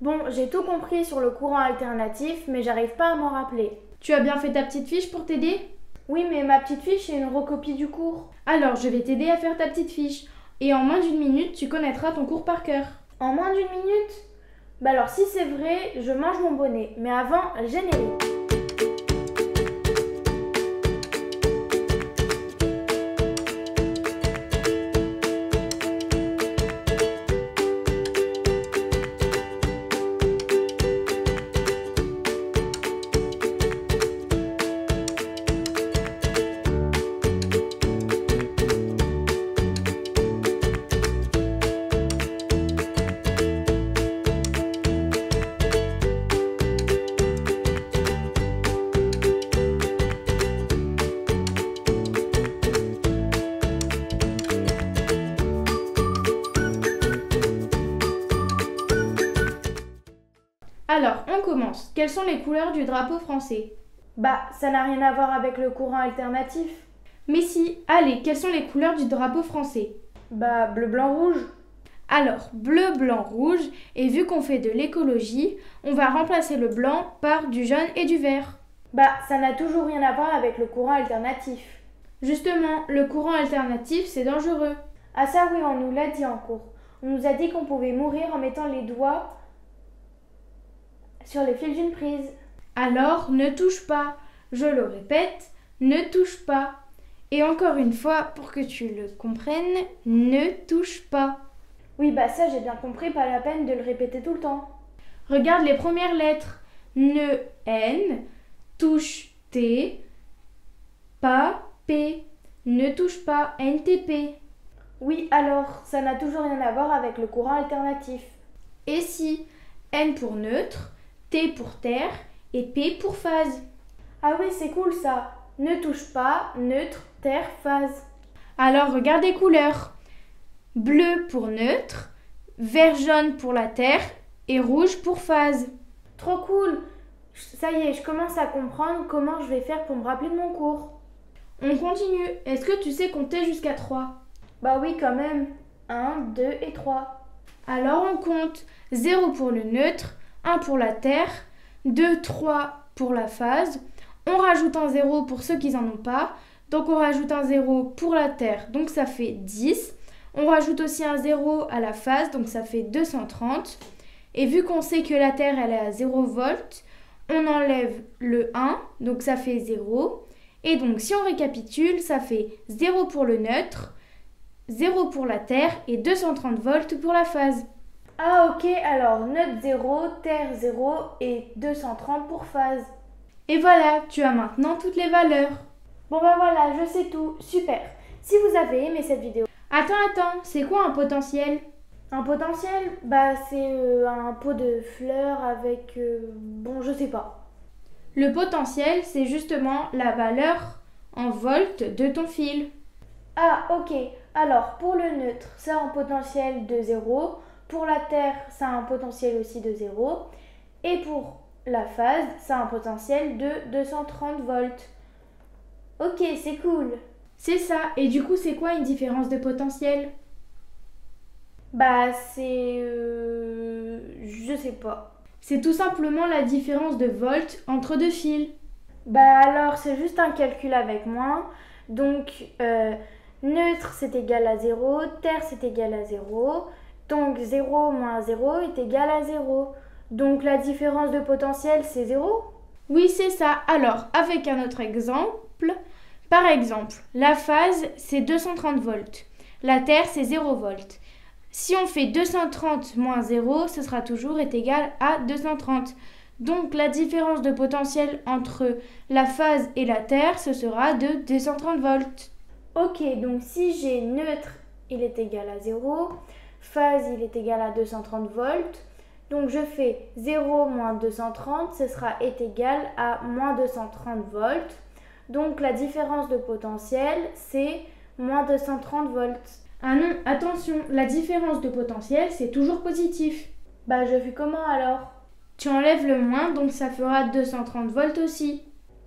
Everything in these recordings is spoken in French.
Bon, j'ai tout compris sur le courant alternatif, mais j'arrive pas à m'en rappeler. Tu as bien fait ta petite fiche pour t'aider? Oui, mais ma petite fiche est une recopie du cours. Alors, je vais t'aider à faire ta petite fiche. Et en moins d'une minute, tu connaîtras ton cours par cœur. En moins d'une minute? Bah alors si c'est vrai, je mange mon bonnet. Mais avant, générique. Alors, on commence. Quelles sont les couleurs du drapeau français? Bah, ça n'a rien à voir avec le courant alternatif. Mais si, allez, quelles sont les couleurs du drapeau français? Bah, bleu, blanc, rouge. Alors, bleu, blanc, rouge, et vu qu'on fait de l'écologie, on va remplacer le blanc par du jaune et du vert. Bah, ça n'a toujours rien à voir avec le courant alternatif. Justement, le courant alternatif, c'est dangereux. Ah ça oui, on nous l'a dit en cours. On nous a dit qu'on pouvait mourir en mettant les doigts sur les fils d'une prise. Alors, ne touche pas. Je le répète, ne touche pas. Et encore une fois, pour que tu le comprennes, ne touche pas. Oui, bah ça j'ai bien compris, pas la peine de le répéter tout le temps. Regarde les premières lettres. Ne, N, touche, T, pas, P. Ne touche pas, NTP. Oui, alors, ça n'a toujours rien à voir avec le courant alternatif. Et si, N pour neutre, T pour terre et P pour phase. Ah oui, c'est cool ça. Ne touche pas, neutre, terre, phase. Alors regarde les couleurs. Bleu pour neutre, vert jaune pour la terre et rouge pour phase. Trop cool. Ça y est, je commence à comprendre comment je vais faire pour me rappeler de mon cours. On continue. Est-ce que tu sais compter jusqu'à 3? Bah oui, quand même. 1, 2 et 3. Alors on compte. 0 pour le neutre, 1 pour la terre, 2, 3 pour la phase. On rajoute un 0 pour ceux qui n'en ont pas. Donc on rajoute un 0 pour la terre, donc ça fait 10. On rajoute aussi un 0 à la phase, donc ça fait 230. Et vu qu'on sait que la terre elle est à 0 volts, on enlève le 1, donc ça fait 0. Et donc si on récapitule, ça fait 0 pour le neutre, 0 pour la terre et 230 volts pour la phase. Ah ok, alors neutre 0, terre 0 et 230 pour phase. Et voilà, tu as maintenant toutes les valeurs. Bon bah voilà, je sais tout, super. Si vous avez aimé cette vidéo... Attends, c'est quoi un potentiel? Un potentiel, bah c'est un pot de fleurs avec... bon, je sais pas. Le potentiel, c'est justement la valeur en volts de ton fil. Ah ok, alors pour le neutre, ça a un potentiel de 0. Pour la terre, ça a un potentiel aussi de 0. Et pour la phase, ça a un potentiel de 230 volts. Ok, c'est cool. C'est ça. Et du coup, c'est quoi une différence de potentiel? Bah, c'est... je sais pas. C'est tout simplement la différence de volts entre deux fils. Bah alors, c'est juste un calcul avec moins. Donc, neutre, c'est égal à 0. Terre, c'est égal à 0. Donc, 0 moins 0 est égal à 0. Donc, la différence de potentiel, c'est 0. Oui, c'est ça. Alors, avec un autre exemple... Par exemple, la phase, c'est 230 volts. La terre, c'est 0 volts. Si on fait 230 moins 0, ce sera toujours est égal à 230. Donc, la différence de potentiel entre la phase et la terre, ce sera de 230 volts. Ok, donc si j'ai neutre, il est égal à 0. Phase, il est égal à 230 volts. Donc, je fais 0 moins 230, ce sera est égal à moins 230 volts. Donc la différence de potentiel, c'est moins 230 volts. Ah non, attention, la différence de potentiel, c'est toujours positif. Bah je fais comment alors? Tu enlèves le moins, donc ça fera 230 volts aussi.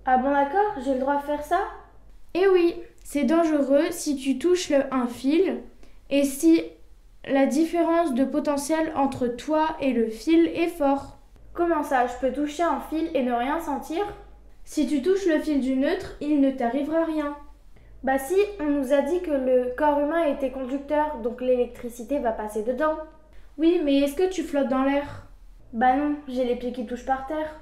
Ah bon d'accord, j'ai le droit de faire ça? Eh oui, c'est dangereux si tu touches un fil et si la différence de potentiel entre toi et le fil est fort. Comment ça, je peux toucher un fil et ne rien sentir? Si tu touches le fil du neutre, il ne t'arrivera rien. Bah si, on nous a dit que le corps humain était conducteur, donc l'électricité va passer dedans. Oui, mais est-ce que tu flottes dans l'air? Bah non, j'ai les pieds qui touchent par terre.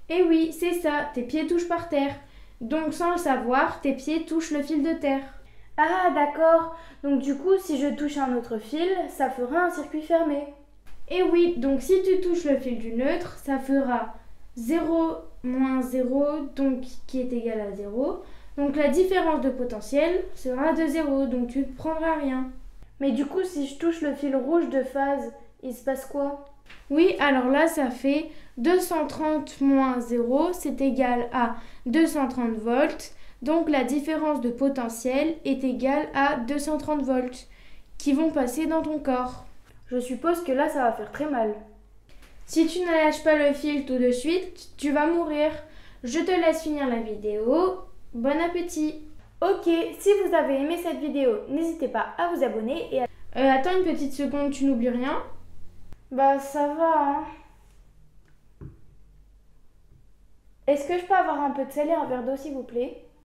Eh oui, c'est ça, tes pieds touchent par terre. Donc sans le savoir, tes pieds touchent le fil de terre. Ah d'accord, donc du coup si je touche un autre fil, ça fera un circuit fermé. Eh oui, donc si tu touches le fil du neutre, ça fera 0 moins 0, donc qui est égal à 0. Donc la différence de potentiel sera de 0, donc tu ne prendras rien. Mais du coup si je touche le fil rouge de phase, il se passe quoi? Oui, alors là ça fait 230 moins 0, c'est égal à 230 volts. Donc la différence de potentiel est égale à 230 volts qui vont passer dans ton corps. Je suppose que là ça va faire très mal. Si tu ne lâches pas le fil tout de suite, tu vas mourir. Je te laisse finir la vidéo. Bon appétit! Ok, si vous avez aimé cette vidéo, n'hésitez pas à vous abonner et à... Attends une petite seconde, tu n'oublies rien? Bah ça va, hein. Est-ce que je peux avoir un peu de sel et un verre d'eau s'il vous plaît?